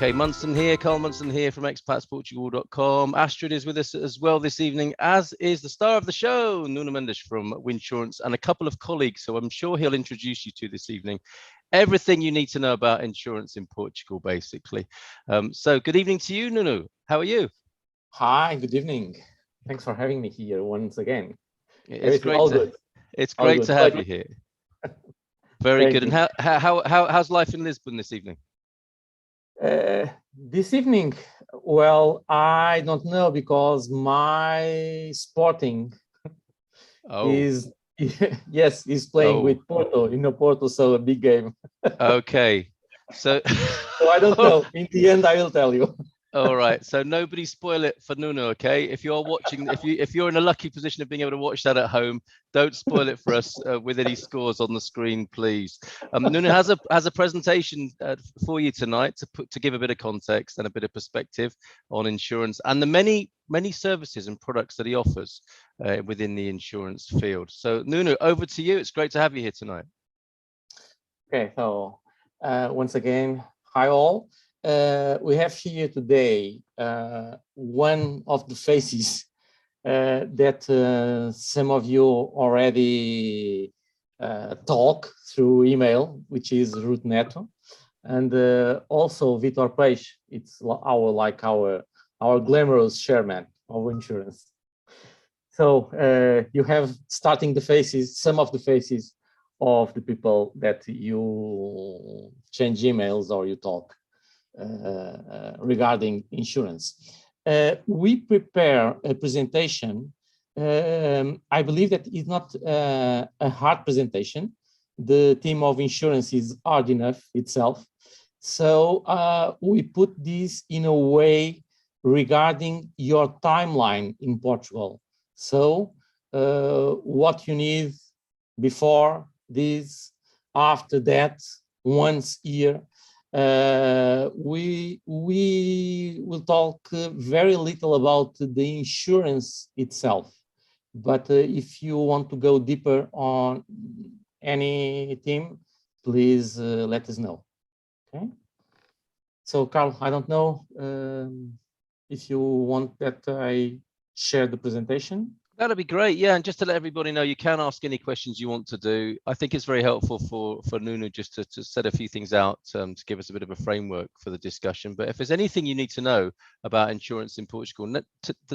Okay, Munson here, Carl Munson here from expatsportugal.com. Astrid is with us as well this evening, as is the star of the show, Nuno Mendes from Winsurance, and a couple of colleagues, so I'm sure he'll introduce you to this evening. Everything you need to know about insurance in Portugal, basically. So good evening to you, Nuno. How are you? Hi, good evening. Thanks for having me here once again. It's great to have you here. Very good. And how's life in Lisbon this evening? This evening, well, I don't know, because my Sporting is playing with Porto, Porto, so a big game. Okay. So I don't know. In the end, I will tell you. All right, so nobody spoil it for Nuno, okay? If you're watching, if you're in a lucky position of being able to watch that at home, don't spoil it for us with any scores on the screen, please. Nuno has a presentation for you tonight to give a bit of context and a bit of perspective on insurance and the many services and products that he offers within the insurance field. So Nuno, over to you. It's great to have you here tonight. Okay, so once again, hi all. We have here today one of the faces that some of you already talk through email, which is Ruth Neto, and also Vitor Peixe. It's our glamorous chairman of insurance. So you have starting the faces, some of the faces of the people that you change emails or you talk regarding insurance. We prepare a presentation. I believe that it's not a hard presentation. The team of insurance is hard enough itself. So we put this in a way regarding your timeline in Portugal. So what you need before this, after that, once a year. We will talk very little about the insurance itself, but if you want to go deeper on any theme, please let us know. Okay. So Carl, I don't know if you want that I share the presentation. That'd be great, yeah. And just to let everybody know, you can ask any questions you want to do. I think it's very helpful for Nuno just to set a few things out to give us a bit of a framework for the discussion. But if there's anything you need to know about insurance in Portugal,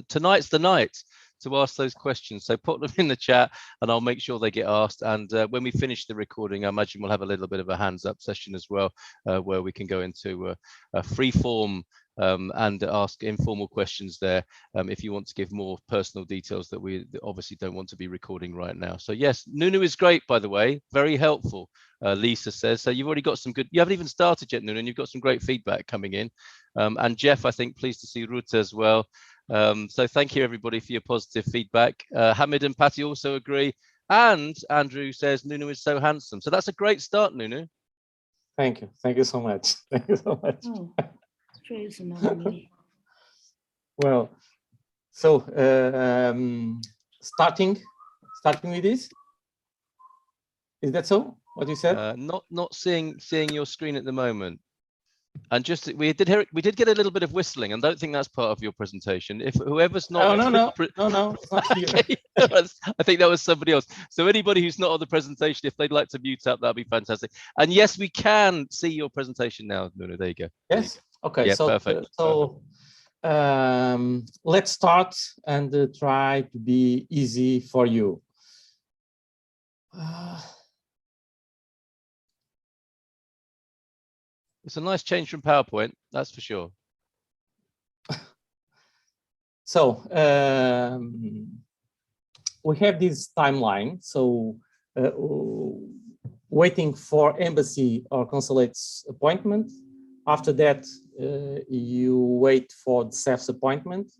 tonight's the night to ask those questions. So put them in the chat and I'll make sure they get asked. And when we finish the recording, I imagine we'll have a little bit of a hands up session as well, where we can go into a free form and ask informal questions there if you want to give more personal details that we obviously don't want to be recording right now. So yes, Nuno is great, by the way, very helpful, Lisa says. So you've already got some good, you haven't even started yet, Nuno, and you've got some great feedback coming in. And Jeff, I think, pleased to see Ruth as well. So thank you everybody for your positive feedback. Hamid and Patty also agree. And Andrew says Nuno is so handsome. So that's a great start, Nuno. Thank you. Thank you so much. Thank you so much. Oh. Well, so starting with this, is that so? What you said? Not seeing your screen at the moment, and just we did get a little bit of whistling, and don't think that's part of your presentation. If whoever's not, no, it's not here. I think that was somebody else. So anybody who's not on the presentation, if they'd like to mute up, that'd be fantastic. And yes, we can see your presentation now, Nuno. There you go. Yes. Okay. Yeah, so perfect. Let's start and try to be easy for you. It's a nice change from PowerPoint, that's for sure. So we have this timeline. So waiting for embassy or consulate's appointment. After that, you wait for the CEF's appointment.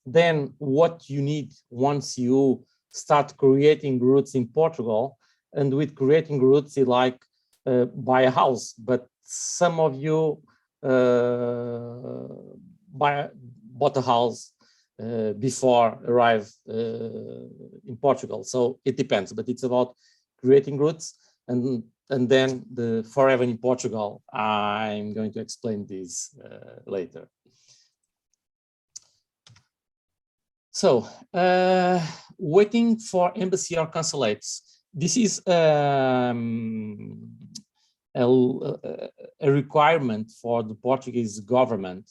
Then what you need once you start creating routes in Portugal, and with creating routes, you like buy a house, but some of you bought a house before arrive in Portugal. So it depends, but it's about creating routes. And and then the forever in Portugal. I'm going to explain this later. So, waiting for embassy or consulates. This is a requirement for the Portuguese government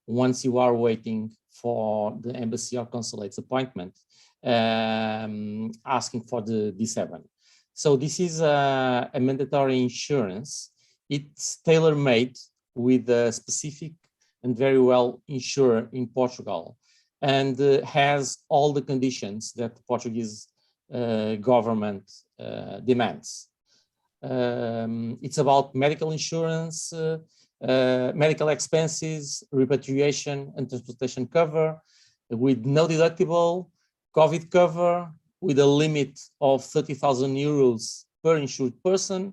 once you are waiting for the embassy or consulate's appointment, asking for the D7. So this is a mandatory insurance. It's tailor-made with a specific and very well insured in Portugal, and has all the conditions that the Portuguese government demands. It's about medical insurance, medical expenses, repatriation and transportation cover, with no deductible, COVID cover, with a limit of 30,000 euros per insured person.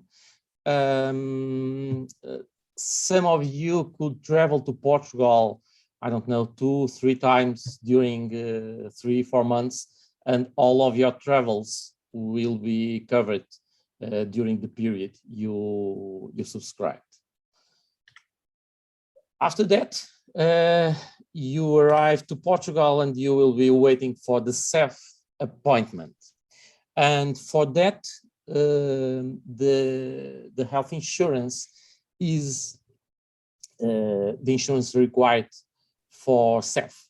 Some of you could travel to Portugal, I don't know, 2-3 times during 3-4 months, and all of your travels will be covered during the period you subscribed. After that, you arrive to Portugal and you will be waiting for the CEF appointment. And for that, the health insurance is the insurance required for CEF.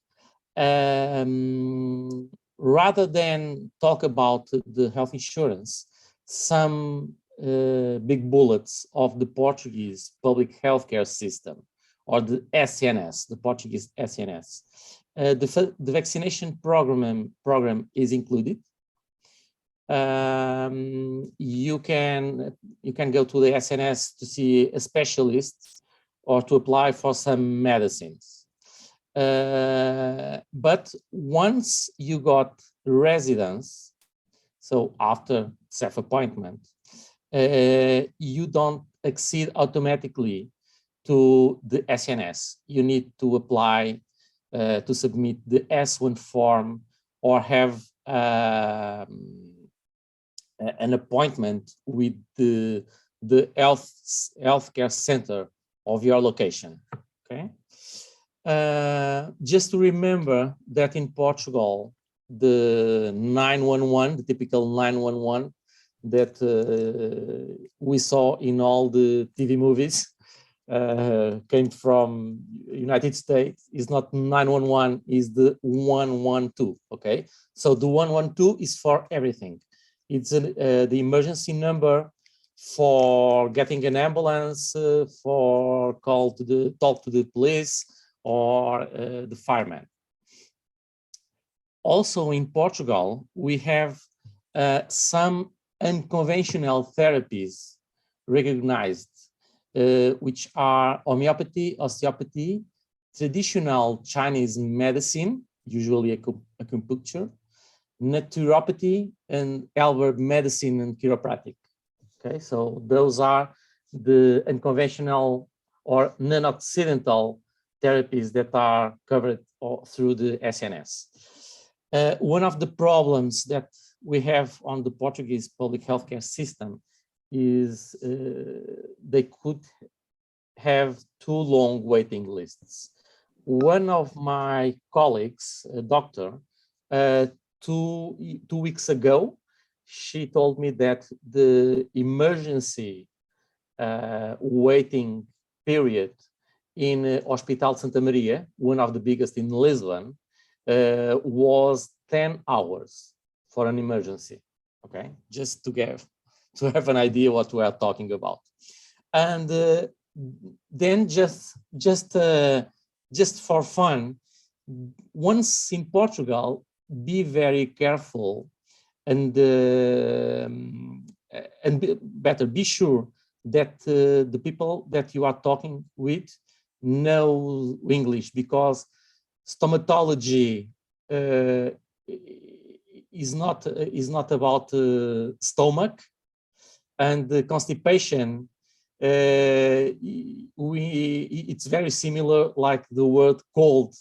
Rather than talk about the health insurance, some big bullets of the Portuguese public healthcare system, or the SNS, the Portuguese SNS. The vaccination program is included. You can go to the SNS to see a specialist or to apply for some medicines. But once you got residence, so after self-appointment, you don't accede automatically to the SNS. You need to apply to submit the S1 form or have an appointment with the healthcare center of your location. Okay. Just to remember that in Portugal, the 911, the typical 911 that we saw in all the TV movies, came from United States, is not 911, is the 112, okay? So the 112 is for everything. It's the emergency number for getting an ambulance, for talk to the police or the fireman. Also in Portugal, we have some unconventional therapies recognized, which are homeopathy, osteopathy, traditional Chinese medicine, usually acupuncture, naturopathy, and Albert medicine and chiropractic. Okay, so those are the unconventional or non-occidental therapies that are covered through the SNS. One of the problems that we have on the Portuguese public healthcare system is they could have too long waiting lists. One of my colleagues, a doctor, 2 weeks ago, she told me that the emergency waiting period in Hospital Santa Maria, one of the biggest in Lisbon, was 10 hours for an emergency. Okay, just to have an idea what we are talking about. And then just for fun, once in Portugal, be very careful and be sure that the people that you are talking with know English, because stomatology is not about stomach, and the constipation, it's very similar like the word cold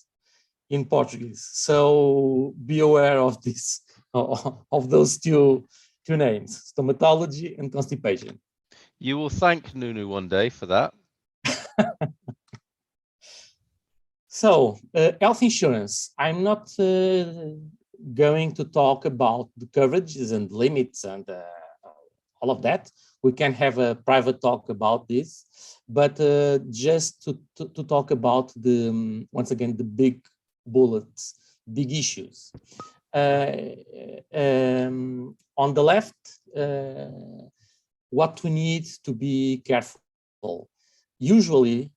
in Portuguese. So be aware of this, of those two names, stomatology and constipation. You will thank Nuno one day for that. So, health insurance. I'm not going to talk about the coverages and limits and all of that. We can have a private talk about this, but just to talk about the once again the big bullets, big issues. On the left, what we need to be careful. Usually,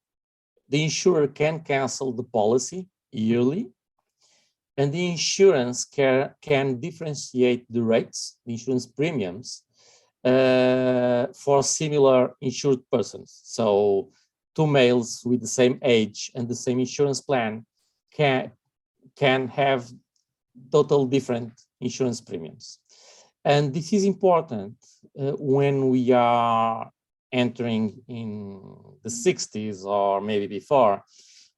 the insurer can cancel the policy yearly, and the insurance can differentiate the rates, the insurance premiums, for similar insured persons. So two males with the same age and the same insurance plan can have total different insurance premiums. And this is important when we are entering in the 60s or maybe before,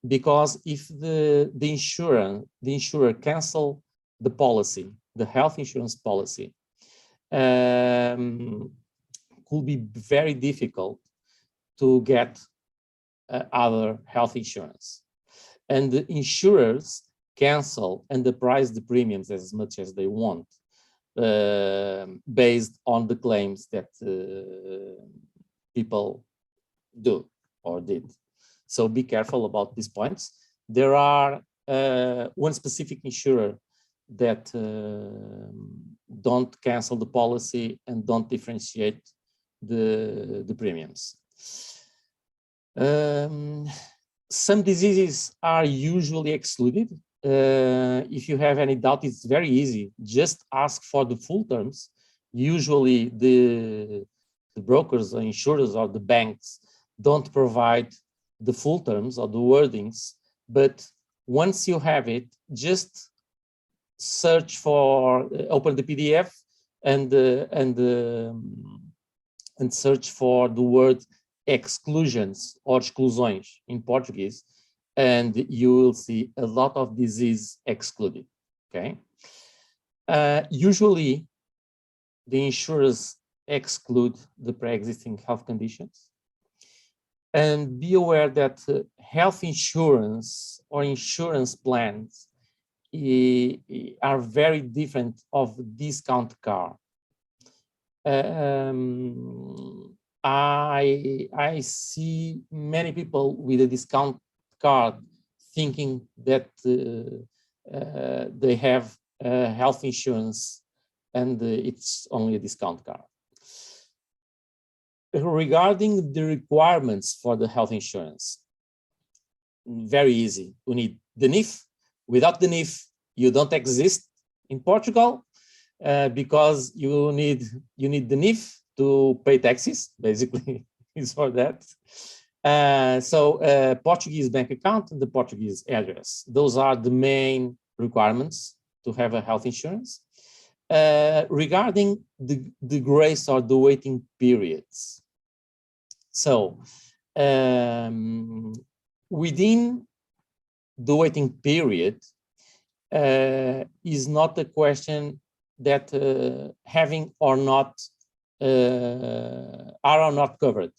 because if the insurer cancel the policy, the health insurance policy, could be very difficult to get other health insurance. And the insurers cancel and price the premiums as much as they want, based on the claims that people do or did. So be careful about these points. There are one specific insurer that don't cancel the policy and don't differentiate the premiums. Some diseases are usually excluded. If you have any doubt, it's very easy. Just ask for the full terms. Usually the brokers or insurers or the banks don't provide the full terms or the wordings, but once you have it, just search for, open the PDF and search for the word exclusions or exclusões in Portuguese, and you will see a lot of disease excluded, okay? Usually, the insurers exclude the pre-existing health conditions. And be aware that health insurance or insurance plans are very different of discount car. I see many people with a discount card thinking that they have health insurance and it's only a discount card. Regarding the requirements for the health insurance, very easy. We need the NIF. Without the NIF, you don't exist in Portugal, because you need the NIF to pay taxes, basically, is for that. So Portuguese bank account and the Portuguese address. Those are the main requirements to have a health insurance. Regarding the grace or the waiting periods. So within the waiting period is not a question that having or not are or not covered,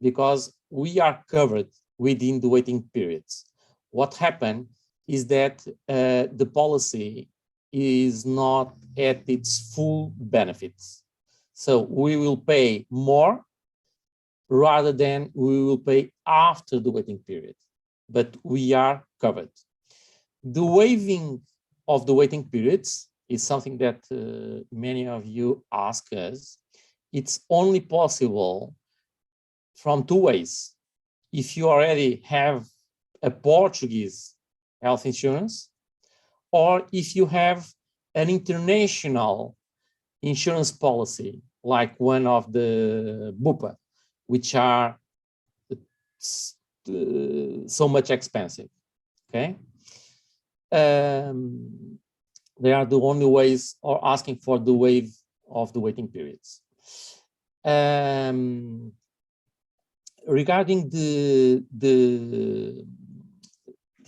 because we are covered within the waiting periods. What happened is that the policy is not at its full benefits. So we will pay more rather than we will pay after the waiting period, but we are covered. The waiving of the waiting periods is something that many of you ask us. It's only possible from two ways. If you already have a Portuguese health insurance, or if you have an international insurance policy, like one of the BUPA, which are so much expensive, okay? They are the only ways of asking for the waive of the waiting periods. Regarding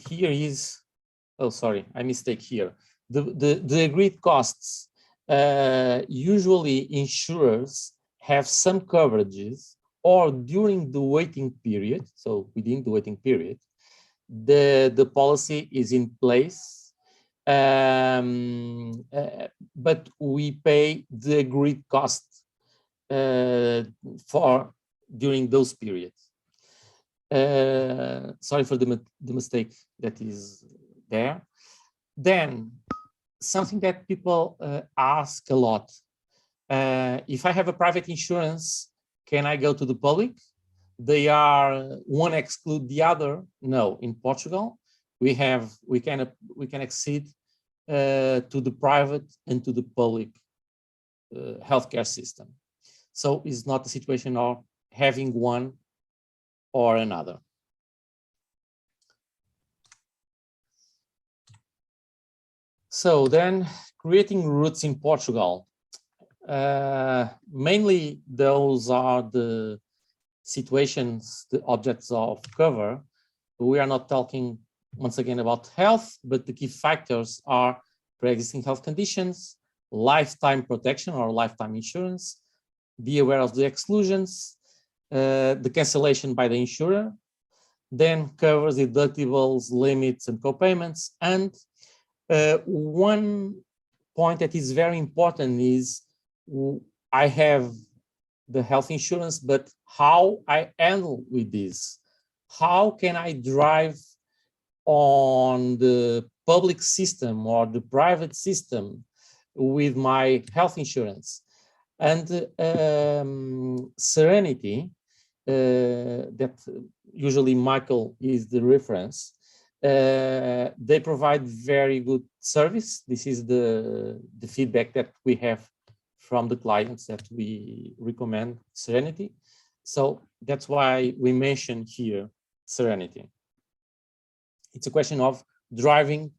here is, oh, sorry, I mistake here. The agreed costs, usually insurers have some coverages or during the waiting period, so within the waiting period, the policy is in place, but we pay the agreed cost for during those periods. Sorry for the mistake that is there. Then something that people ask a lot, if I have a private insurance, can I go to the public? They are one exclude the other. No, in Portugal, we can accede to the private and to the public healthcare system. So it's not a situation of having one or another. So then creating routes in Portugal. Mainly those are the situations, the objects of cover. We are not talking once again about health, but the key factors are pre-existing health conditions, lifetime protection or lifetime insurance, be aware of the exclusions, the cancellation by the insurer, then covers deductibles, limits, and co-payments. And one point that is very important is I have the health insurance, but how I handle with this? How can I drive on the public system or the private system with my health insurance? And Serenity, that usually Michael is the reference, they provide very good service. This is the feedback that we have from the clients that we recommend Serenity. So that's why we mention here Serenity. It's a question of driving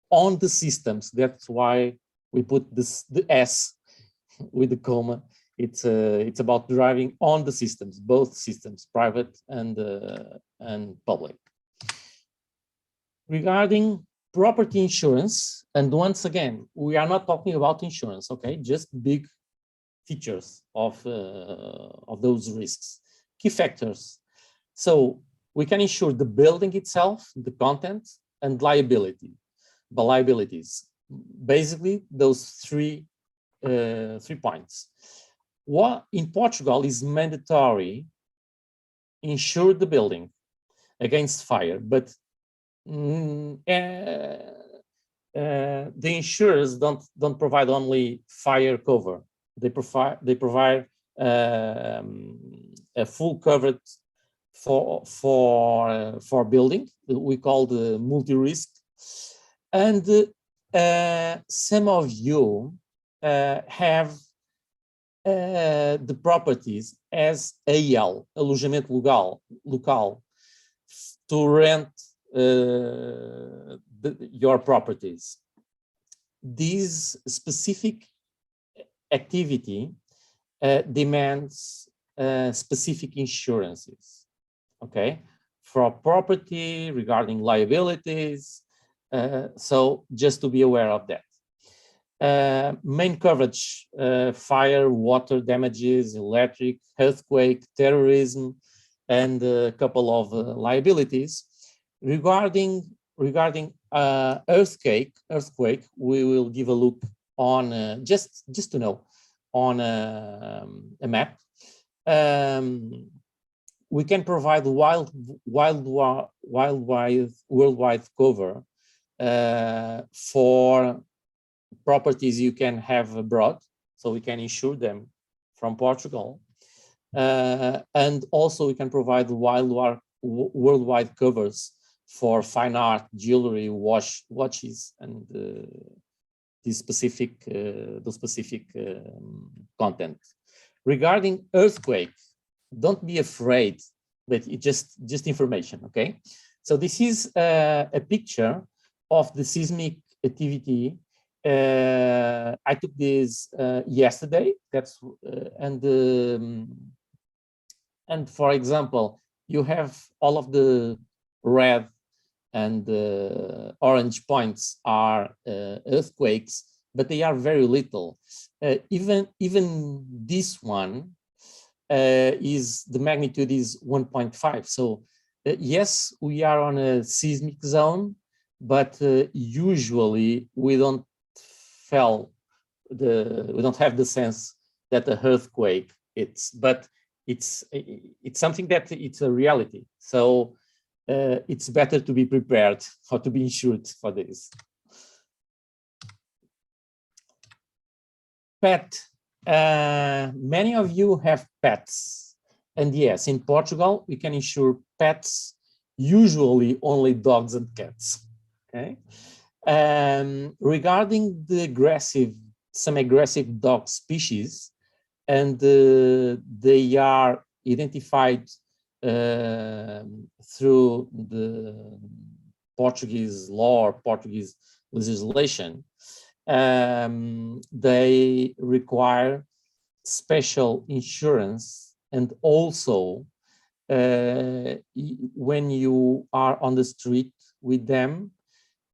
on the systems. That's why we put this, the S with the comma. It's about driving on the systems, both systems, private and public. Regarding property insurance, and once again, we are not talking about insurance, okay? Just big features of those risks. Key factors. So we can insure the building itself, the content, and liability, the liabilities. Basically, those three points. What in Portugal is mandatory, insure the building against fire, but the insurers don't provide only fire cover. They provide a full coverage for building. We call the multi-risk. And some of you have the properties as AL, alojamento local, to rent your properties. This specific activity demands specific insurances, okay, for property, regarding liabilities. So just to be aware of that. Main coverage, fire, water damages, electric, earthquake, terrorism, and a couple of liabilities. Regarding earthquake, we will give a look on just to know on a map. We can provide worldwide cover for properties you can have abroad, so we can insure them from Portugal, and also we can provide worldwide covers for fine art, jewelry, watches, and those specific content. Regarding earthquake, don't be afraid, but it's just information, okay? So this is a picture of the seismic activity. I took this yesterday. That's and for example, you have all of the red and orange points are earthquakes, but they are very little. Even this one is the magnitude is 1.5. So yes, we are on a seismic zone, but usually we don't have the sense that the earthquake but it's something that it's a reality. So it's better to be prepared or to be insured for this. Pet. Many of you have pets, and yes, in Portugal we can insure pets, usually only dogs and cats. Okay. Regarding the some aggressive dog species, and they are identified through the Portuguese law or Portuguese legislation, they require special insurance, and also when you are on the street with them,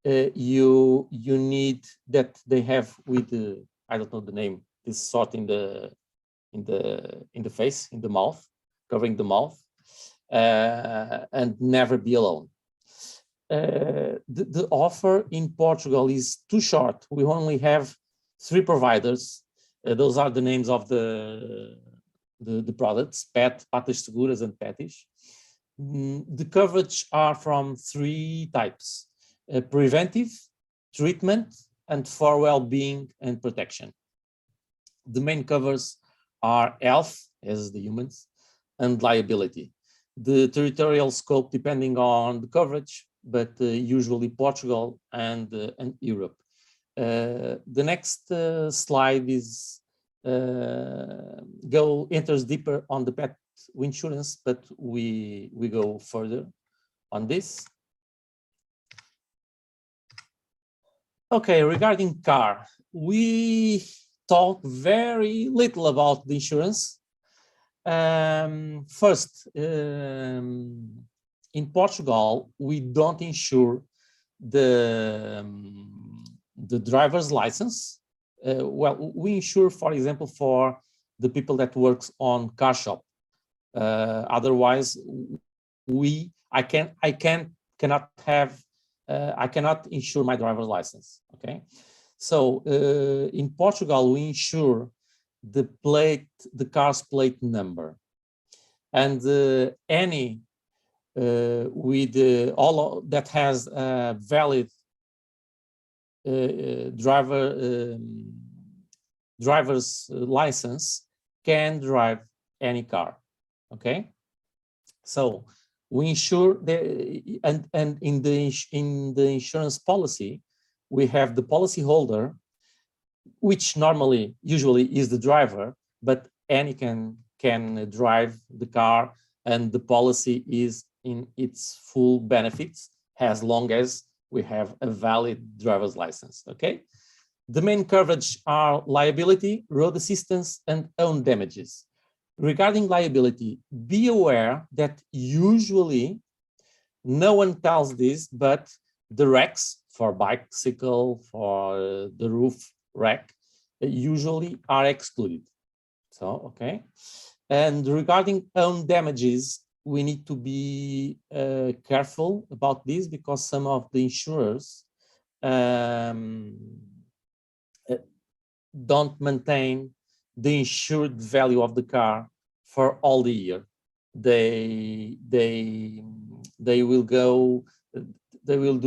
you need that they have with the, I don't know the name, this sort in the face, in the mouth, covering the mouth, and never be alone. The offer in Portugal is too short. We only have 3 providers. Those are the names of the products: Pet, Patas Seguras, and Petish. The coverage are from 3 types: preventive, treatment, and for well-being and protection. The main covers are health, as the humans, and liability. The territorial scope depending on the coverage, but usually Portugal and Europe. The next slide is enters deeper on the pet insurance, but we go further on this. Okay, regarding car, we talk very little about the insurance. First, in Portugal, we don't insure the driver's license. Well, we insure, for example, for the people that works on car shop. Otherwise, I cannot insure my driver's license. Okay, so in Portugal, we insure the car's plate number, and any with all that has a valid driver's license can drive any car. Okay, so we insure and in the insurance policy, we have the policy holder, which usually is the driver, but any can drive the car, and the policy is in its full benefits as long as we have a valid driver's license. Okay, the main coverage are liability, road assistance, and own damages. Regarding liability, be aware that usually no one tells this, but the wrecks for bicycle, for the roof wreck, usually are excluded. So, okay. And regarding own damages, we need to be careful about this, because some of the insurers don't maintain the insured value of the car for all the year. They will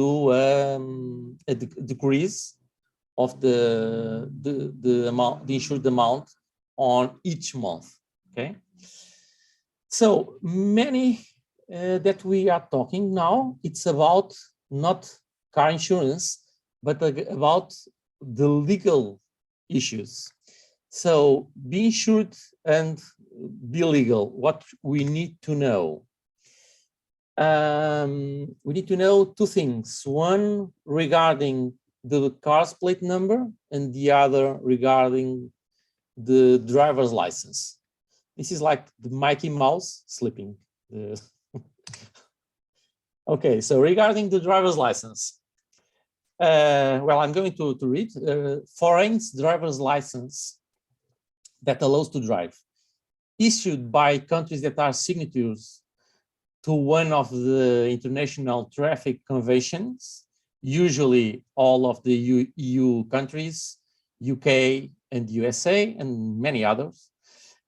do a decrease of the insured amount on each month. Okay, so many that we are talking now, it's about not car insurance, but about the legal issues. So be insured and be legal. What we need to know. We need to know 2 things. One regarding the car's plate number, and the other regarding the driver's license. This is like the Mickey Mouse sleeping. Okay, so regarding the driver's license. Well, I'm going to read. Foreign driver's license that allows to drive. issued by countries that are signatories to one of the international traffic conventions, usually all of the EU countries, UK and USA, and many others.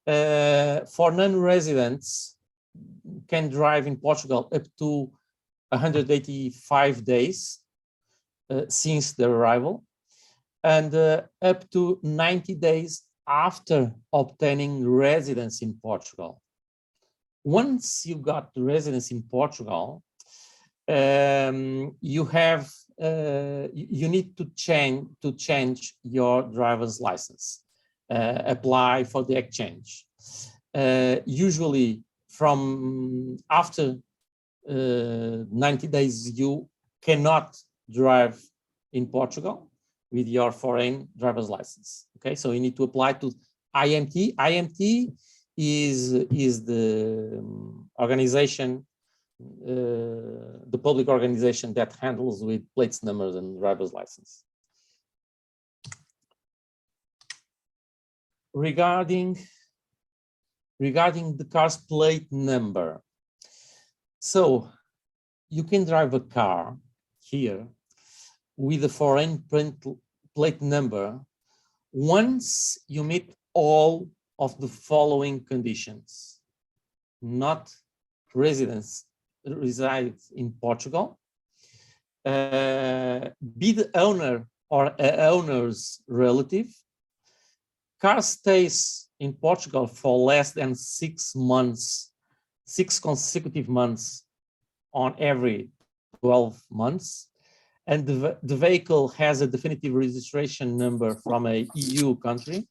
For non-residents, can drive in Portugal up to 185 days since their arrival, and up to 90 days after obtaining residence in Portugal. Once you got the residence in Portugal, you need to change your driver's license, apply for the exchange. Usually from after 90 days, you cannot drive in Portugal with your foreign driver's license. Okay, so you need to apply to IMT. IMT is the organization, the public organization that handles with plates, numbers, and driver's license. Regarding the car's plate number, so you can drive a car here with a foreign plate number once you meet all of the following conditions: not resides in Portugal, be the owner or an owner's relative, car stays in Portugal for less than 6 months, 6 consecutive months on every 12 months, and the vehicle has a definitive registration number from a EU country,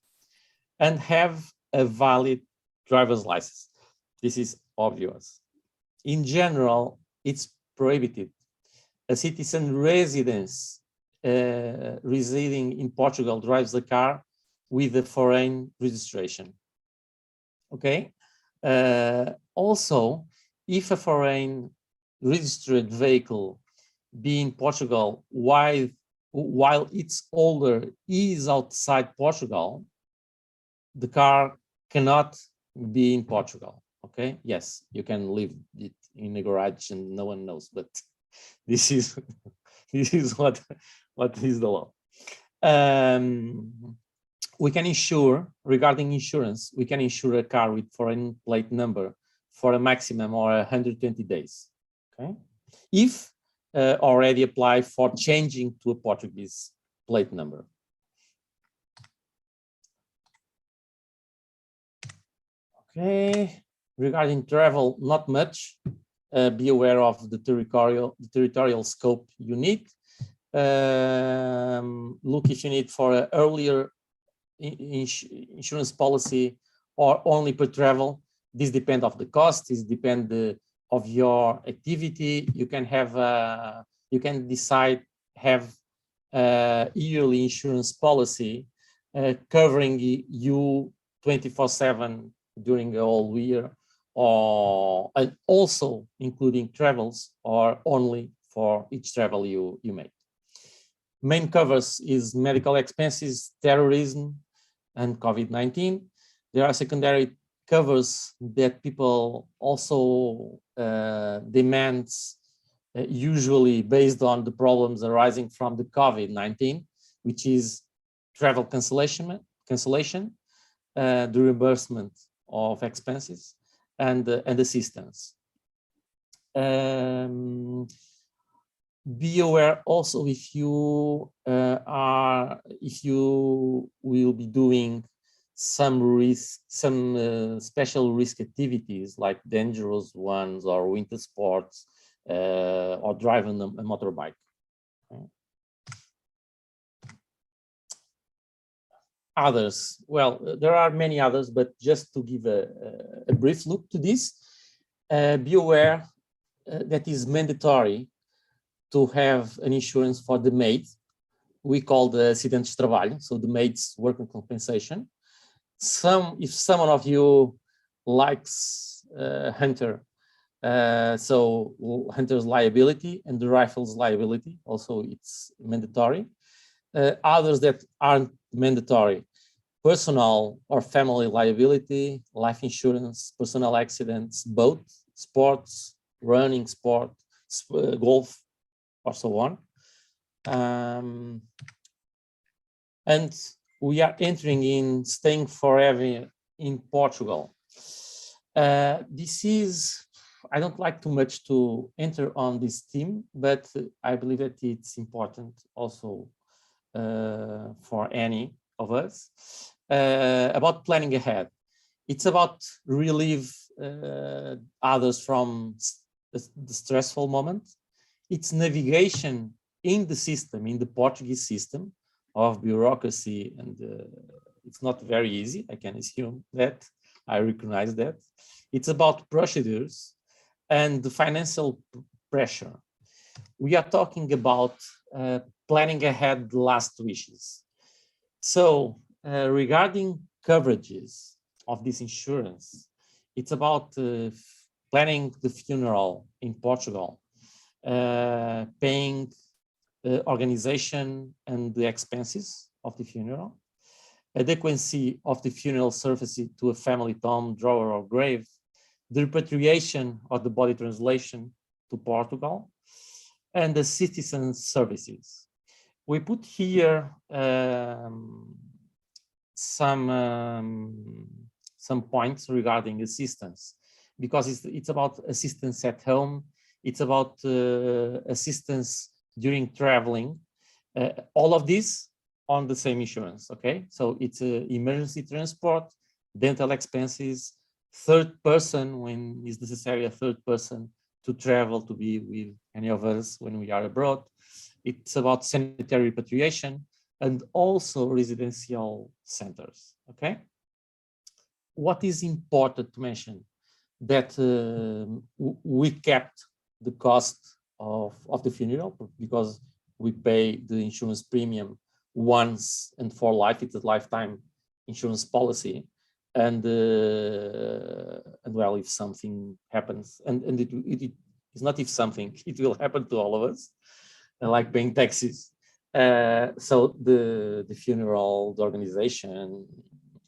and have a valid driver's license. This is obvious. In general, it's prohibited. A citizen residence residing in Portugal drives the car with a foreign registration. Okay. Also, if a foreign registered vehicle be in Portugal while its owner is outside Portugal, the car cannot be in Portugal. Okay. Yes, you can leave it in a garage and no one knows, but this is what is the law. We can insure, regarding insurance, we can insure a car with foreign plate number for a maximum or 120 days. Okay, if already applied for changing to a Portuguese plate number. Okay, regarding travel, not much. Be aware of the territorial scope you need. Look if you need for an earlier insurance policy or only per travel. This depends of the cost. This depends of your activity. You can have you can decide have a yearly insurance policy covering you 24/7 during the whole year, or and also including travels, or only for each travel you make. Main covers is medical expenses, terrorism, and COVID-19. There are secondary covers that people also demand, usually based on the problems arising from the COVID-19, which is travel cancellation, the reimbursement of expenses, and assistance. Be aware also if you will be doing some special risk activities like dangerous ones or winter sports or driving a motorbike. Okay. Others, well, there are many others, but just to give a brief look to this, be aware that is mandatory to have an insurance for the maid. We call the acidentes de trabalho, so the maid's working compensation. If someone of you likes hunter, so hunter's liability and the rifle's liability, also it's mandatory. Others that aren't mandatory, personal or family liability, life insurance, personal accidents, boat, sports, running, sport, golf, or so on. And we are entering in staying forever in Portugal. This is, I don't like too much to enter on this theme, but I believe that it's important also for any of us about planning ahead. It's about relieve others from the stressful moment. It's navigation in the system, in the Portuguese system of bureaucracy, and it's not very easy. I can assume that. I recognize that. It's about procedures and the financial pressure. We are talking about planning ahead the last wishes. So regarding coverages of this insurance, it's about planning the funeral in Portugal, paying the organization and the expenses of the funeral, adequacy of the funeral services to a family tomb, drawer, or grave, the repatriation of the body translation to Portugal, and the citizen services. We put here some points regarding assistance, because it's about assistance at home, it's about assistance during traveling, all of this on the same insurance, okay? So it's emergency transport, dental expenses, third person when is necessary, a third person to travel to be with any of us when we are abroad. It's about sanitary repatriation and also residential centers, okay? What is important to mention that we kept the cost of the funeral because we pay the insurance premium once and for life. It's a lifetime insurance policy, and well, if something happens, and it's not if something, it will happen to all of us, like paying taxes. So the funeral, the organization,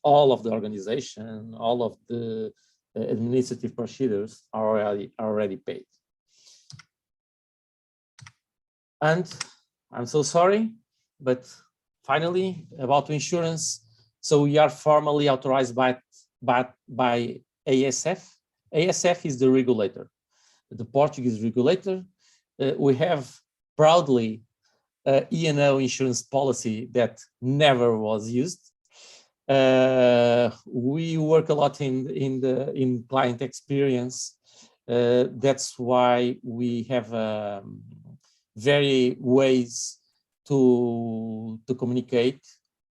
all of the organization, all of the administrative procedures are already paid. And I'm so sorry, but finally, about insurance. So we are formally authorized by ASF. ASF is the regulator, the Portuguese regulator. We have proudly E&O insurance policy that never was used. We work a lot in client experience. That's why we have very ways to communicate,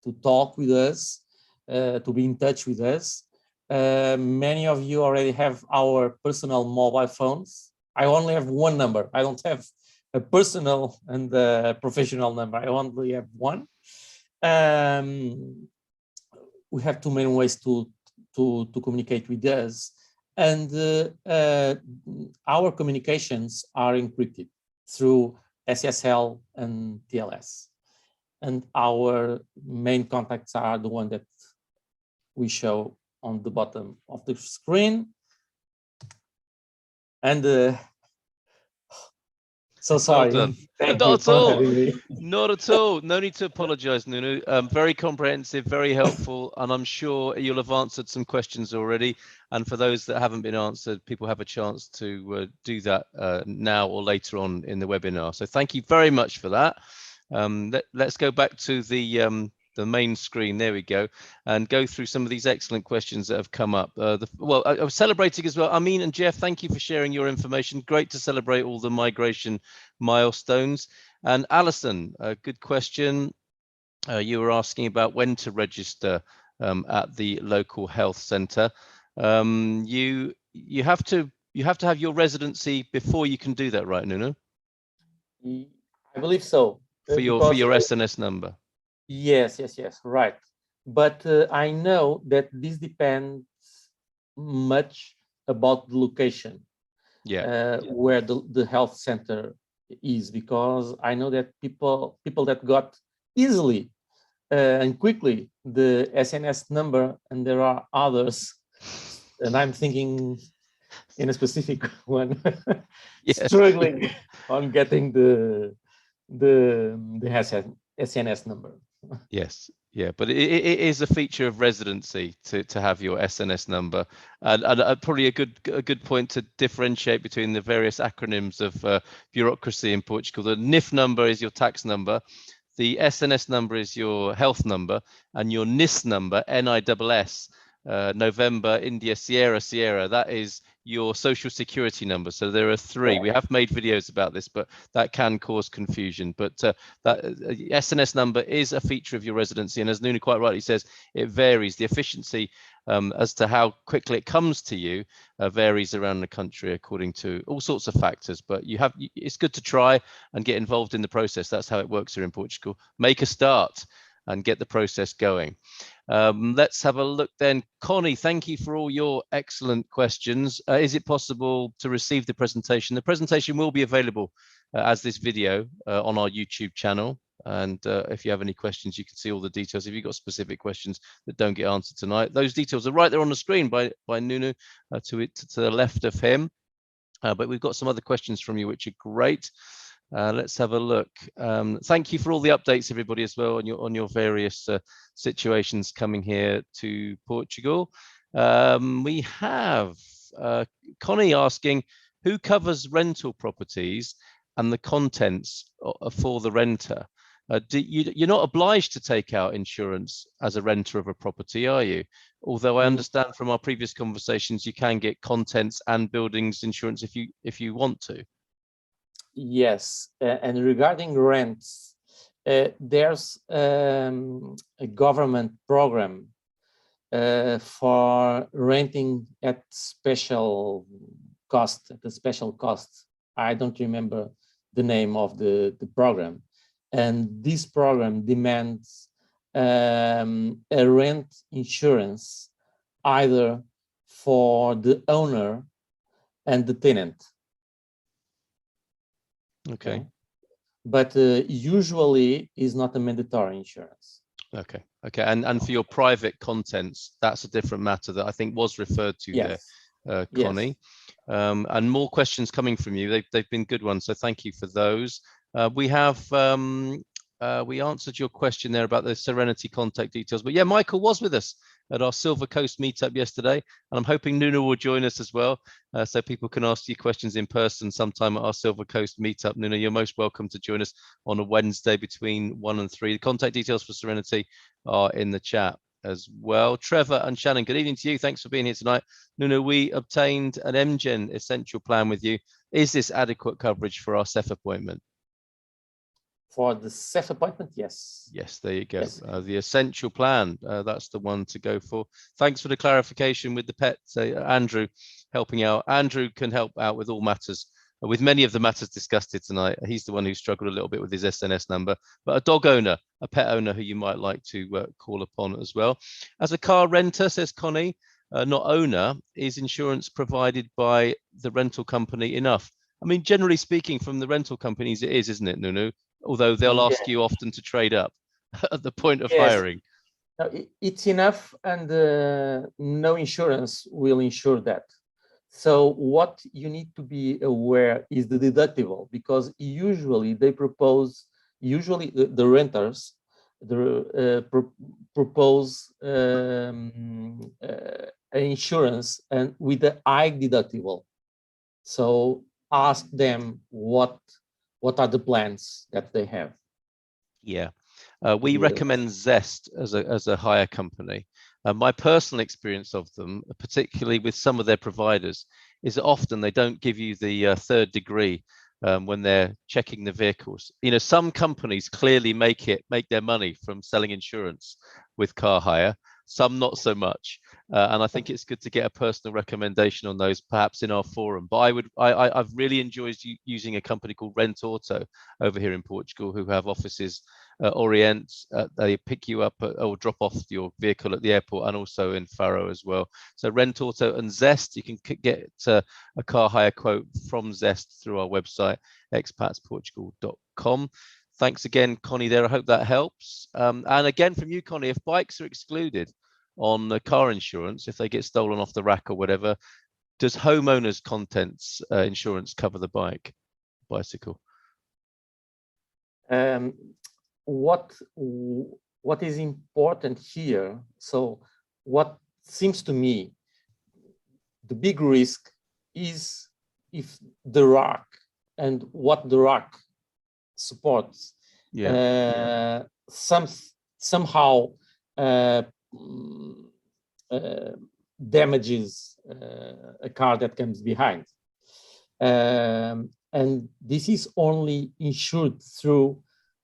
to talk with us, to be in touch with us. Many of you already have our personal mobile phones. I only have one number. I don't have a personal and a professional number. I only have one. We have too many ways to communicate with us, and our communications are encrypted through SSL and TLS. And our main contacts are the one that we show on the bottom of the screen. And so sorry. Well done. Thank Not you at for all. having me. Not at all. No need to apologize, Nuno. Very comprehensive, very helpful, and I'm sure you'll have answered some questions already. And for those that haven't been answered, people have a chance to do that now or later on in the webinar. So thank you very much for that. Let's go back to the main screen. There we go, and go through some of these excellent questions that have come up. Well, I was celebrating as well. Amin and Jeff, thank you for sharing your information. Great to celebrate all the migration milestones. And Alison, a good question. You were asking about when to register at the local health centre. You have to have your residency before you can do that, right, Nuno? I believe so. For your SNS number. Yes, right. But I know that this depends much about the location, where the health center is, because I know that people that got easily and quickly the SNS number, and there are others, and I'm thinking in a specific one, Yes. struggling on getting the SNS number. Yes, yeah, but it is a feature of residency to have your SNS number, and probably a good point to differentiate between the various acronyms of bureaucracy in Portugal. The NIF number is your tax number, the SNS number is your health number, and your NIS number, NISS, November India Sierra, that is your social security number. So there are three. We have made videos about this, but that can cause confusion. But that SNS number is a feature of your residency, and as Nuno quite rightly says, it varies. The efficiency as to how quickly it comes to you varies around the country according to all sorts of factors. But it's good to try and get involved in the process. That's how it works here in Portugal. Make a start and get the process going. Let's have a look then. Connie, thank you for all your excellent questions. Is it possible to receive the presentation? The presentation will be available as this video on our YouTube channel. And if you have any questions, you can see all the details. If you've got specific questions that don't get answered tonight, those details are right there on the screen by Nuno to the left of him. But we've got some other questions from you, which are great. Let's have a look. Thank you for all the updates, everybody, as well on your various situations coming here to Portugal. We have Connie asking, who covers rental properties and the contents for the renter? You're not obliged to take out insurance as a renter of a property, are you? Although I understand from our previous conversations, you can get contents and buildings insurance if you want to. Yes, and regarding rents, there's a government program for renting at special cost, I don't remember the name of the program. And this program demands a rent insurance either for the owner and the tenant. Okay. But usually is not a mandatory insurance. Okay. And for your private contents, that's a different matter that I think was referred to there, Connie. Yes. And more questions coming from you. They've been good ones, so thank you for those. We answered your question there about the Serenity contact details, but yeah, Michael was with us at our Silver Coast meetup yesterday, and I'm hoping Nuno will join us as well, so people can ask you questions in person sometime at our Silver Coast meetup. Nuno, you're most welcome to join us on a Wednesday between 1 and 3. The contact details for Serenity are in the chat as well. Trevor and Shannon, good evening to you. Thanks for being here tonight. Nuno, we obtained an MGen essential plan with you. Is this adequate coverage for our CEF appointment? For the CEF appointment, yes. Yes, there you go. Yes. The essential plan, that's the one to go for. Thanks for the clarification with the pet. Andrew helping out. Andrew can help out with all matters, with many of the matters discussed here tonight. He's the one who struggled a little bit with his SNS number, but a dog owner, a pet owner who you might like to call upon as well. As a car renter, says Connie, not owner, is insurance provided by the rental company enough? I mean, generally speaking, from the rental companies, it is, isn't it, Nuno? Although they'll ask you often to trade up at the point of hiring. No, it's enough, and no insurance will insure that. So what you need to be aware is the deductible, because usually they propose, the renters propose an insurance and with a high deductible. So ask them what are the plans that they have. Yeah. We recommend Zest as a hire company. My personal experience of them, particularly with some of their providers, is that often they don't give you the third degree when they're checking the vehicles. You know, some companies clearly make their money from selling insurance with car hire, some not so much. And I think it's good to get a personal recommendation on those, perhaps in our forum. But I've really enjoyed using a company called Rent Auto over here in Portugal, who have offices at Orient. They pick you up or drop off your vehicle at the airport, and also in Faro as well. So Rent Auto and Zest, you can get a car hire quote from Zest through our website, expatsportugal.com. Thanks again, Connie, there. I hope that helps. And again, from you, Connie, if bikes are excluded on the car insurance, if they get stolen off the rack or whatever, does homeowners contents insurance cover the bicycle? What is important here? So what seems to me, the big risk is if the rack and what the rack supports somehow damages a car that comes behind. And this is only insured through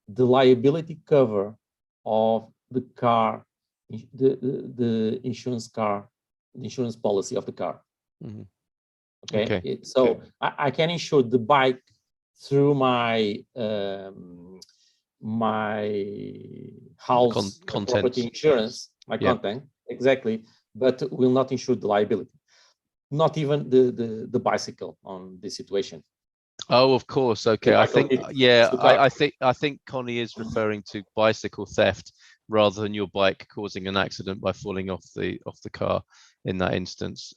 the liability cover of the car, the insurance policy of the car. Mm-hmm. Okay. So I can insure the bike through my house property insurance, my content, exactly, but will not insure the liability. Not even the bicycle on this situation. Oh, of course. Okay. I think, I think Connie is referring to bicycle theft rather than your bike causing an accident by falling off the car in that instance.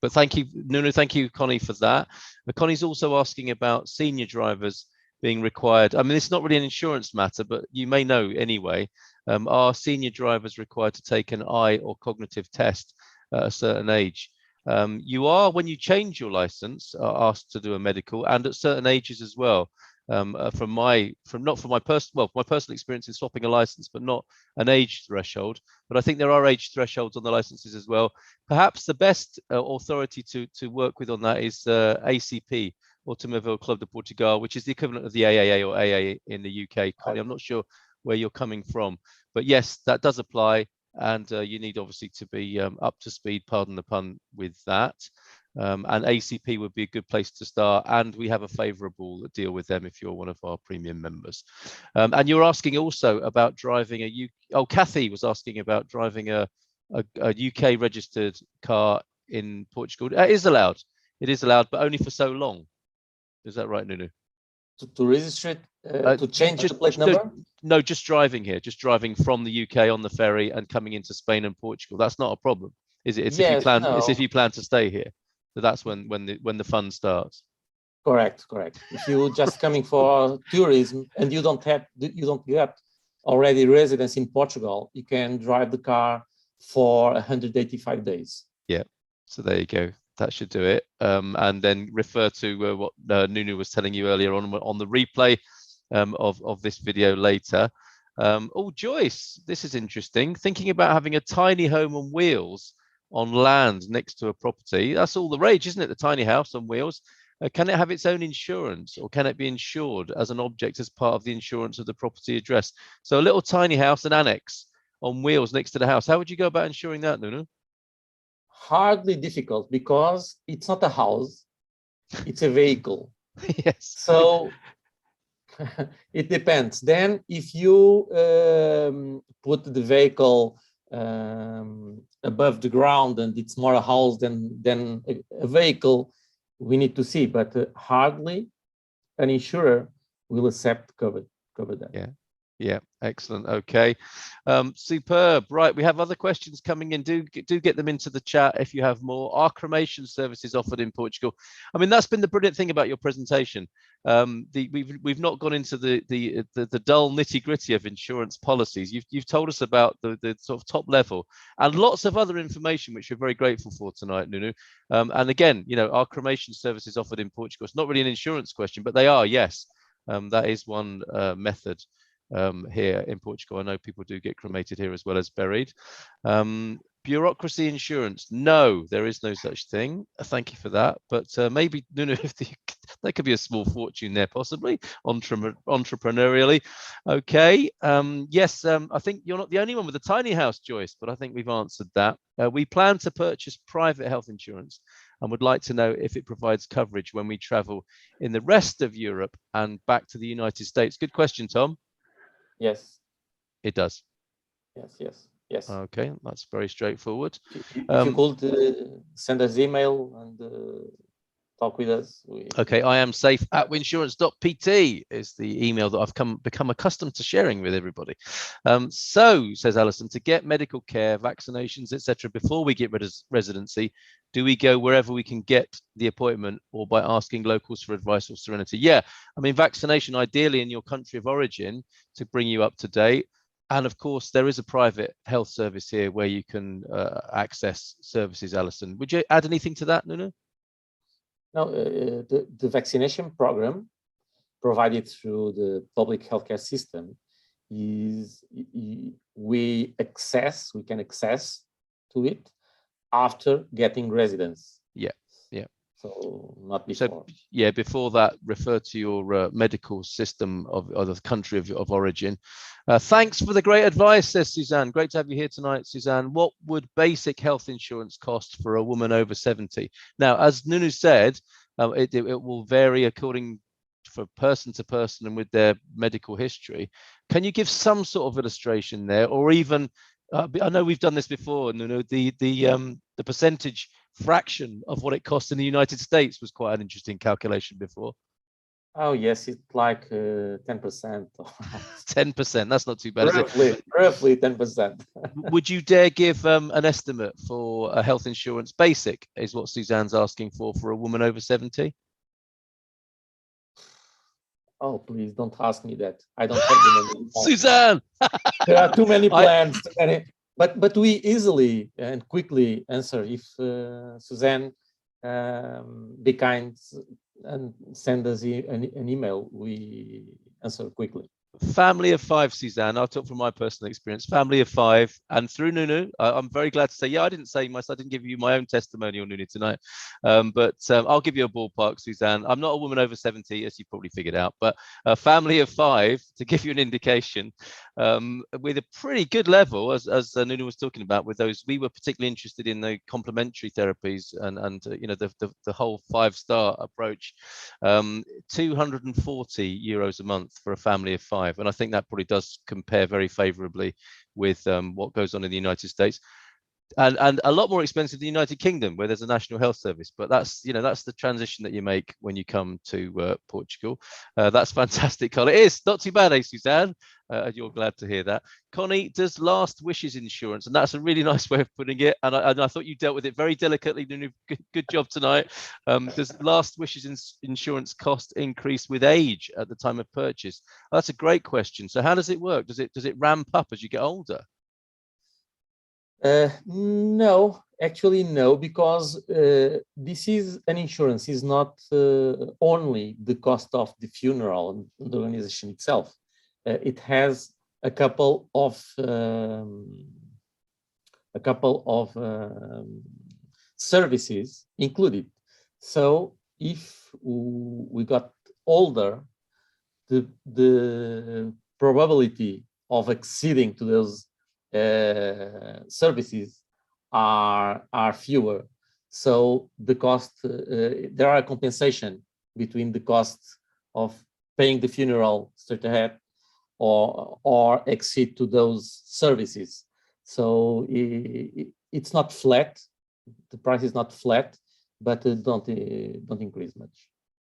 But thank you, Nuno. Thank you, Connie, for that. But Connie's also asking about senior drivers being required. I mean, it's not really an insurance matter, but you may know anyway. Are senior drivers required to take an eye or cognitive test at a certain age? You are, when you change your license, are asked to do a medical, and at certain ages as well. My personal experience in swapping a license, but not an age threshold. But I think there are age thresholds on the licenses as well. Perhaps the best authority to work with on that is ACP, Automóvel Club de Portugal, which is the equivalent of the AAA or AA in the UK. Connie, I'm not sure where you're coming from, but yes, that does apply. And you need obviously to be up to speed, pardon the pun, with that. And ACP would be a good place to start. And we have a favourable deal with them if you're one of our premium members. And you're asking also about driving Kathy was asking about driving a UK registered car in Portugal. It is allowed. It is allowed, but only for so long. Is that right, Nuno? To register it, to change the plate number? No, just driving here, just driving from the UK on the ferry and coming into Spain and Portugal. That's not a problem, is it? It's if you plan. It's if you plan to stay here. So that's when the fun starts. Correct. If you just coming for tourism and you don't get already residence in Portugal, you can drive the car for 185 days. Yeah. So there you go. That should do it. And then refer to what Nuno was telling you earlier on the replay of this video later. Oh, Joyce, this is interesting. Thinking about having a tiny home on wheels on land next to a property. That's all the rage, isn't it? The tiny house on wheels. Can it have its own insurance, or can it be insured as an object as part of the insurance of the property address? So a little tiny house, an annex on wheels next to the house. How would you go about insuring that, Nuno? Hardly difficult, because it's not a house, it's a vehicle. Yes. So it depends. Then if you put the vehicle above the ground and it's more a house than a vehicle, we need to see. But hardly an insurer will accept cover that. Yeah, excellent. Okay, superb. Right, we have other questions coming in. Do get them into the chat if you have more. Are cremation services offered in Portugal? I mean, that's been the brilliant thing about your presentation. We've not gone into the dull nitty-gritty of insurance policies. You've told us about the sort of top level and lots of other information, which we're very grateful for tonight, Nuno. And again, are cremation services offered in Portugal? It's not really an insurance question, but they are. Yes, that is one method. Here in Portugal, I know people do get cremated here as well as buried. Bureaucracy insurance, no, there is no such thing. Thank you for that. But maybe, Nuno, there could be a small fortune there, possibly entrepreneurially. Okay. Yes, I think you're not the only one with a tiny house, Joyce, but I think we've answered that. We plan to purchase private health insurance and would like to know if it provides coverage when we travel in the rest of Europe and back to the United States. Good question, Tom. Yes. It does. Yes. Okay, that's very straightforward. If you could send us email and talk with us. Okay, I am safe at winsurance.pt is the email that I've become accustomed to sharing with everybody. So, says Alison, to get medical care, vaccinations, etc., before we get residency, do we go wherever we can get the appointment, or by asking locals for advice or serenity? Yeah, I mean, vaccination ideally in your country of origin to bring you up to date. And of course, there is a private health service here where you can access services, Alison. Would you add anything to that, Nuno? Now, the vaccination program provided through the public healthcare system is we can access to it after getting residence. Yeah, yeah. So not before. So yeah, before that, refer to your medical system of the country of origin. Thanks for the great advice, says Suzanne. Great to have you here tonight, Suzanne. What would basic health insurance cost for a woman over 70? Now, as Nuno said, it will vary according for person to person and with their medical history. Can you give some sort of illustration there, or even I know we've done this before, Nuno, the percentage fraction of what it costs in the United States was quite an interesting calculation before. Oh yes, it's like 10%. 10%. That's not too bad, roughly 10%. Would you dare give an estimate for a health insurance basic? Is what Suzanne's asking for a woman over 70. Oh, please don't ask me that. I don't have the money. Suzanne, there are too many plans. But we easily and quickly answer if Suzanne be kind and send us an email. We answer quickly. Family of 5, Suzanne. I'll talk from my personal experience. Family of 5, and through Nuno, I'm very glad to say, yeah, I didn't give you my own testimonial, Nuno, tonight, but I'll give you a ballpark, Suzanne. I'm not a woman over 70, as you probably figured out, but a family of 5, to give you an indication, with a pretty good level, as Nuno was talking about, with those, we were particularly interested in the complementary therapies and you know, the whole 5-star approach. 240 euros a month for a family of 5. And I think that probably does compare very favorably with what goes on in the United States, and a lot more expensive in the United Kingdom, where there's a national health service. But that's, you know, that's the transition that you make when you come to Portugal. That's fantastic, Carl. It is not too bad, eh, Suzanne? You're glad to hear that. Connie, does last wishes insurance, and that's a really nice way of putting it, and I thought you dealt with it very delicately. Good job tonight. Does last wishes insurance cost increase with age at the time of purchase? Oh, that's a great question. So how does it work? Does it ramp up as you get older? No, actually no, because this is an insurance, is not only the cost of the funeral and the organization itself. It has a couple of services included. So if we got older, the probability of acceding to those services are fewer. So the cost, there are a compensation between the cost of paying the funeral straight ahead or accede to those services. So it's not flat. The price is not flat, but don't increase much.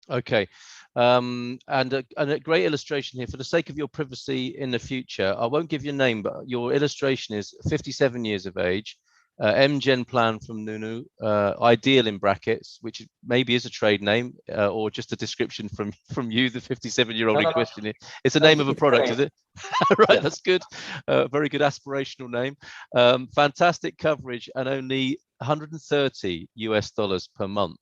Okay, and a great illustration here. For the sake of your privacy in the future, I won't give your name, but your illustration is 57 years of age, MGen plan from Nuno, ideal in brackets, which maybe is a trade name or just a description from you, the 57-year-old in question. It's a name of a product, is it? Right, yeah. That's good. Very good aspirational name. Fantastic coverage, and only $130 US per month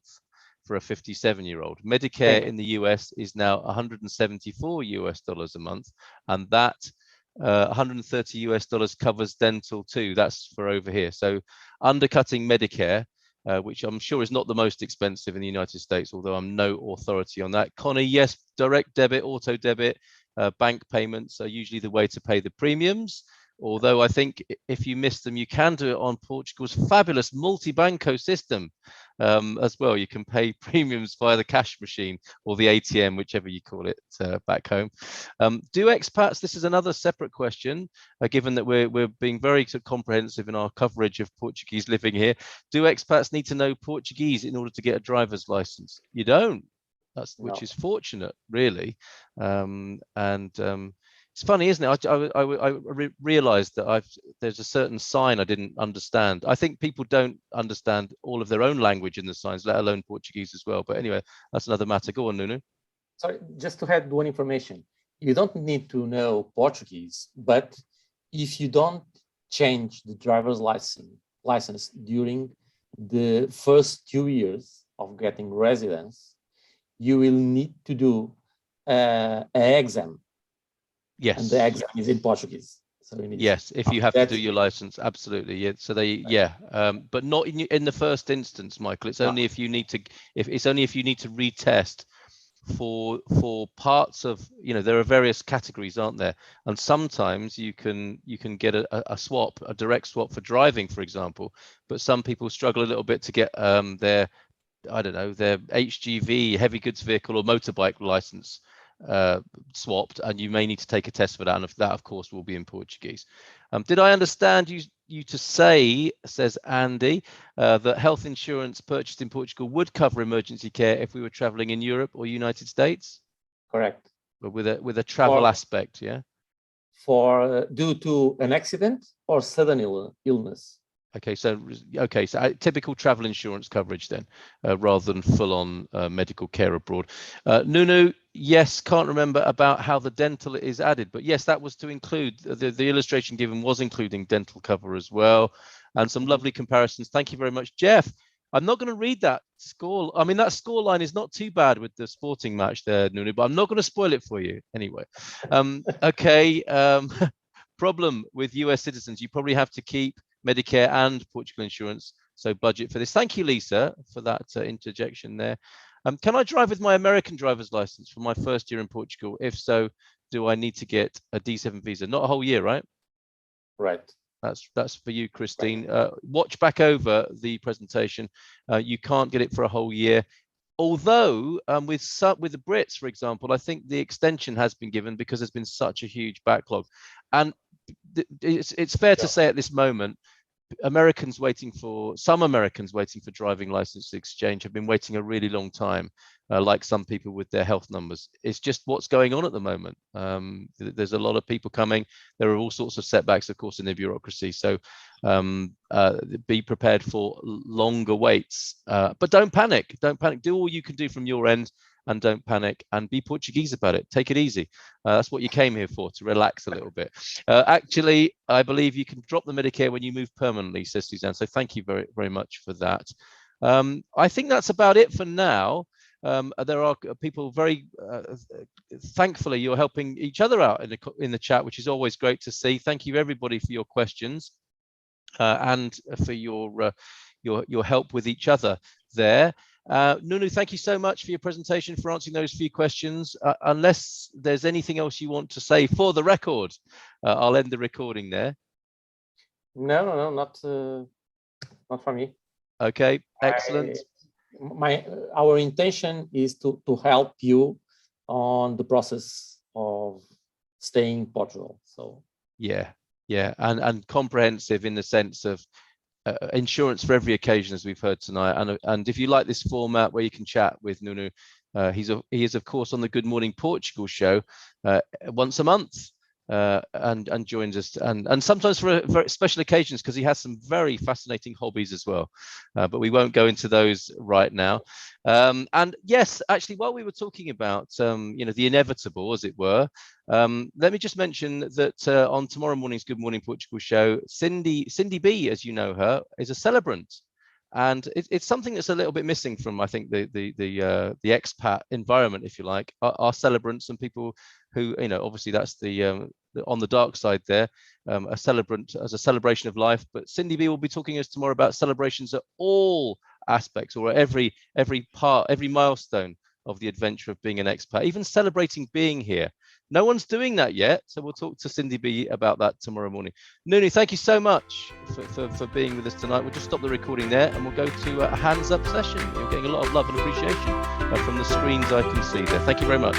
for a 57-year-old. Medicare in the US is now $174 US a month, and that $130 US covers dental too. That's for over here. So undercutting Medicare, which I'm sure is not the most expensive in the United States, although I'm no authority on that. Connie, yes, direct debit, auto debit, bank payments are usually the way to pay the premiums. Although I think if you miss them, you can do it on Portugal's fabulous multi-banco system as well. You can pay premiums via the cash machine or the ATM, whichever you call it back home. Do expats, this is another separate question, given that we're being very comprehensive in our coverage of Portuguese living here. Do expats need to know Portuguese in order to get a driver's license? You don't. Which is fortunate, really. It's funny, isn't it? I realized that there's a certain sign I didn't understand. I think people don't understand all of their own language in the signs, let alone Portuguese as well. But anyway, that's another matter. Go on, Nuno. Sorry, just to add one information. You don't need to know Portuguese, but if you don't change the driver's license during the first 2 years of getting residence, you will need to do an exam. Yes. And the exam is in Portuguese. So yes, if you have to do your license, absolutely. Yeah. So but not in the first instance, Michael. It's only if you need to. It's only if you need to retest for parts of. There are various categories, aren't there? And sometimes you can get a swap, a direct swap for driving, for example. But some people struggle a little bit to get their HGV, heavy goods vehicle or motorbike license swapped, and you may need to take a test for that, and that of course will be in Portuguese. Did I understand you to say, says Andy, that health insurance purchased in Portugal would cover emergency care if we were traveling in Europe or United States? Correct. But with a travel aspect, yeah? For due to an accident or sudden illness. Okay, so typical travel insurance coverage then, rather than full-on medical care abroad. Nuno, yes, can't remember about how the dental is added, but yes, that was to include the illustration given was including dental cover as well, and some lovely comparisons. Thank you very much, Jeff. I'm not going to read that score. I mean, that score line is not too bad with the sporting match there, Nuno, but I'm not going to spoil it for you anyway. Okay. Problem with US citizens, you probably have to keep Medicare and Portugal insurance, so budget for this. Thank you, Lisa, for that interjection there. Can I drive with my American driver's license for my first year in Portugal? If so, do I need to get a D7 visa? Not a whole year, right? Right. That's for you, Christine. Watch back over the presentation. You can't get it for a whole year. Although with the Brits, for example, I think the extension has been given because there's been such a huge backlog. And it's fair to say at this moment, some Americans waiting for driving license exchange have been waiting a really long time, like some people with their health numbers. It's just what's going on at the moment. There's a lot of people coming. There are all sorts of setbacks, of course, in the bureaucracy. So be prepared for longer waits. But don't panic. Don't panic. Do all you can do from your end. And don't panic, and be Portuguese about it. Take it easy. That's what you came here for, to relax a little bit. Actually, I believe you can drop the Medicare when you move permanently, says Suzanne. So thank you very, very much for that. I think that's about it for now. There are people very thankfully you're helping each other out in the chat, which is always great to see. Thank you everybody for your questions and for your help with each other there. Nuno, thank you so much for your presentation, for answering those few questions. Unless there's anything else you want to say for the record, I'll end the recording there. No, not for me. Okay, excellent. Our intention is to help you on the process of staying in Portugal. So yeah, and comprehensive in the sense of insurance for every occasion, as we've heard tonight. And if you like this format where you can chat with Nuno, he is of course on the Good Morning Portugal show once a month, and joins us, and sometimes for very special occasions, because he has some very fascinating hobbies as well, but we won't go into those right now. And yes, actually, while we were talking about the inevitable, as it were, let me just mention that on tomorrow morning's Good Morning Portugal show, Cindy B, as you know her, is a celebrant. And it's something that's a little bit missing from, I think, the expat environment, if you like, are celebrants and people who, obviously that's the on the dark side there, a celebrant as a celebration of life. But Cindy B will be talking to us tomorrow about celebrations at all aspects, or every part, every milestone of the adventure of being an expat, even celebrating being here. No one's doing that yet, so we'll talk to Cindy B about that tomorrow morning. Nuno, thank you so much for being with us tonight. We'll just stop the recording there and we'll go to a hands up session. You're getting a lot of love and appreciation from the screens I can see there. Thank you very much.